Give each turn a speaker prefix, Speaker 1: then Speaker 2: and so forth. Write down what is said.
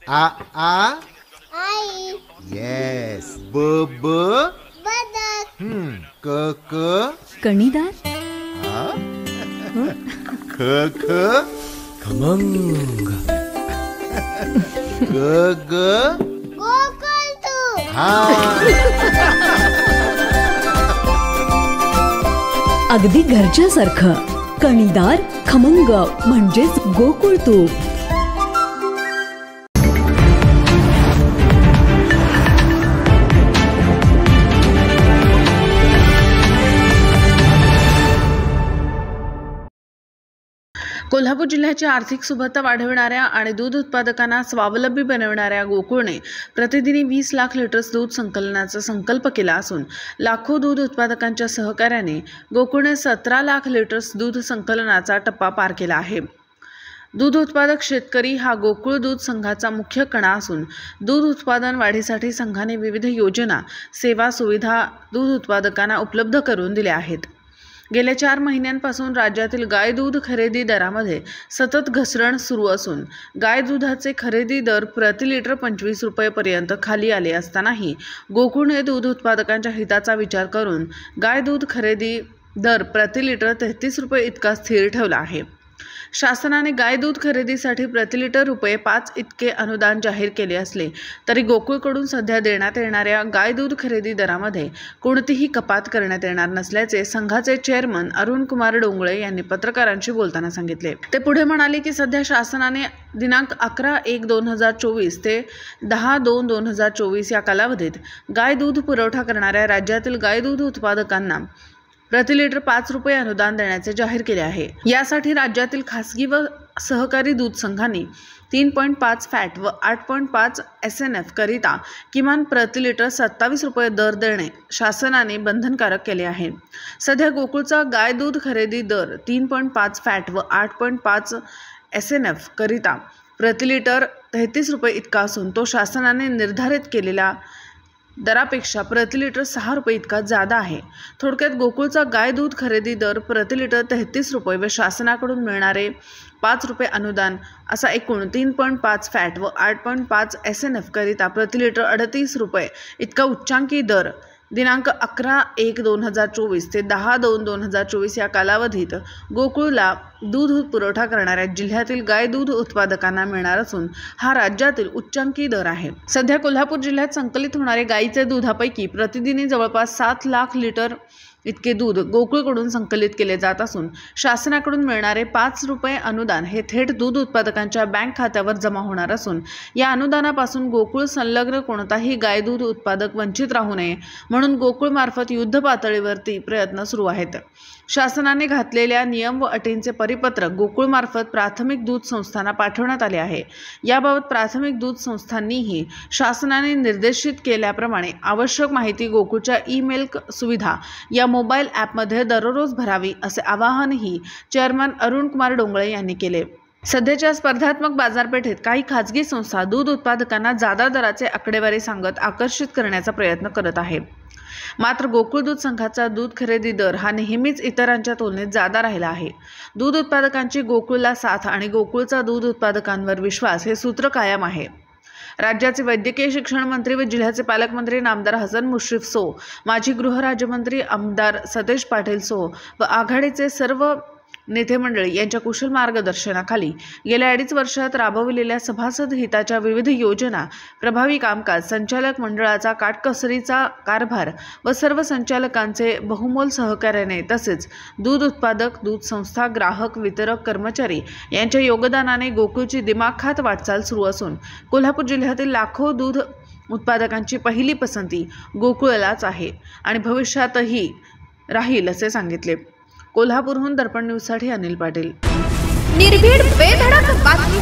Speaker 1: आ
Speaker 2: आई.
Speaker 1: Yes. ब ब
Speaker 2: बदक.
Speaker 1: क क
Speaker 3: कणीदार.
Speaker 1: ख ख
Speaker 4: खमंग.
Speaker 1: ग ग
Speaker 2: गोकुळतू.
Speaker 1: हा.
Speaker 3: अगदी घरच्यासारखं. कणीदार खमंग म्हणजेच गोकुळ तूप.
Speaker 5: कोल्हापूर जिल्ह्याची आर्थिक सुबत्ता वाढविणाऱ्या आणि दूध उत्पादकांना स्वावलंबी बनविणाऱ्या गोकुळने प्रतिदिनी 20 लाख लिटर्स दूध संकलनाचा संकल्प केला असून लाखो दूध उत्पादकांच्या सहकार्याने गोकुळने 17 लाख लिटर्स दूध संकलनाचा टप्पा पार केला आहे. दूध उत्पादक शेतकरी हा गोकुळ दूध संघाचा मुख्य कणा असून दूध उत्पादन वाढीसाठी संघाने विविध योजना, सेवा, सुविधा दूध उत्पादकांना उपलब्ध करून दिल्या आहेत. गेल्या 4 महिन्यांपासून राज्यातील गाय दूध खरेदी दरामध्ये सतत घसरण सुरू असून गाय दुधाचे खरेदी दर प्रति लिटर 25 रुपयेपर्यंत खाली आले असतानाही गोकुळने दूध उत्पादकांच्या हिताचा विचार करून गाय दूध खरेदी दर प्रति लिटर 33 रुपये इतका स्थिर ठेवला आहे. शासनाने गाय दूध खरेदीसाठी प्रति लिटर ₹5 इतके अनुदान जाहीर केले असले तरी गोकुळकडून सध्या देण्यात येणाऱ्या गाय दूध खरेदी दरामध्ये कोणतीही कपात करण्यात येणार नसल्याचे संघाचे चेअरमन अरुण कुमार डोंगळे यांनी पत्रकारांशी बोलताना सांगितले. ते पुढे म्हणाले की सध्या शासनाने दिनांक 11/1/2024 ते 10/2/2024 या कालावधीत गाय दूध पुरवठा करणाऱ्या राज्यातील गाय दूध उत्पादकांना प्रति लिटर 5 रुपये अनुदान देण्याचे जाहीर केले आहे. यासाठी राज्यातील खासगी व सहकारी दूध संघांनी 3.5 फॅट व 8.5 SNF करिता किमान प्रति लिटर 27 रुपये दर देणे शासनाने बंधनकारक केले आहे. सध्या गोकुळचा गाय दूध खरेदी दर 3.5 फॅट व 8.5 SNF करिता प्रति लिटर 33 रुपये इतका असून तो शासनाने निर्धारित केलेला दरापेक्षा प्रति लिटर 6 रुपये इतका जादा आहे. थोडक्यात गोकुळचा गाय दूध खरेदी दर प्रति लिटर 33 रुपये व शासनाकडून मिळणारे 5 रुपये अनुदान असा एकूण 3.5 फॅट व 8.5 SNF करिता प्रति लिटर 38 रुपये इतका उच्चांकी दर दिनांक 11/1/2024 ते 10/2/2024 या कालावधीत गोकुळला दूध पुरवठा करणाऱ्या जिल्ह्यातील गाय दूध उत्पादकांना मिळणार असून हा राज्यातील उच्चांकी दर आहे. सध्या कोल्हापूर जिल्ह्यात संकलित होणारे गायीचे दुधापैकी प्रतिदिनी जवळपास 7 लाख लिटर इतके दूध गोकुळकडून संकलित केले जात असून शासनाकडून मिळणारे 5 रुपये अनुदान हे थेट दूध उत्पादकांच्या बँक खात्यावर जमा होणार असून या अनुदानापासून गोकुळ संलग्न कोणताही गाय दूध उत्पादक वंचित राहू नये म्हणून गोकुळमार्फत युद्ध पातळीवरती प्रयत्न सुरू आहेत. शासनाने घातलेल्या नियम व अटींचे परिपत्रक गोकुळमार्फत प्राथमिक दूध संस्थांना पाठवण्यात आले आहे. याबाबत प्राथमिक दूध संस्थांनीही शासनाने निर्देशित केल्याप्रमाणे आवश्यक माहिती गोकुळच्या ई-मिल्क सुविधा या मोबाईल ॲपमध्ये दररोज भरावी असे आवाहनही चेअरमन अरुण कुमार डोंगळे यांनी केले. सध्याच्या स्पर्धात्मक बाजारपेठेत काही खाजगी संस्था दूध उत्पादकांना जादा दराचे आकडेवारी सांगत आकर्षित करण्याचा प्रयत्न करत आहे. मात्र गोकुळ दूध संघाचा दूध खरेदी दर हा नेहमीच इतरांच्या तुलनेत जादा राहिला आहे. दूध उत्पादकांची गोकुळला साथ आणि गोकुळचा दूध उत्पादकांवर विश्वास हे सूत्र कायम आहे. राज्याचे वैद्यकीय शिक्षण मंत्री व जिल्ह्याचे पालकमंत्री नामदार हसन मुश्रीफ सो, माजी गृहराज्यमंत्री आमदार सतेज पाटील सो व आघाडीचे सर्व नेते मंडळी यांच्या कुशल मार्गदर्शनाखाली गेल्या 2.5 वर्षात राबविलेल्या सभासद हिताच्या विविध योजना, प्रभावी कामकाज, संचालक मंडळाचा काटकसरीचा कारभार व सर्व संचालकांचे बहुमोल सहकार्याने तसेच दूध उत्पादक, दूध संस्था, ग्राहक, वितरक, कर्मचारी यांच्या योगदानाने गोकुळची दिमाखात वाटचाल सुरू असून कोल्हापूर जिल्ह्यातील लाखो दूध उत्पादकांची पहिली पसंती गोकुळलाच आहे आणि भविष्यातही राहील असे सांगितले. कोल्हापूरहून दर्पण न्यूजसाठी अनिल पाटील.
Speaker 6: निर्भीड बेधडक बातमी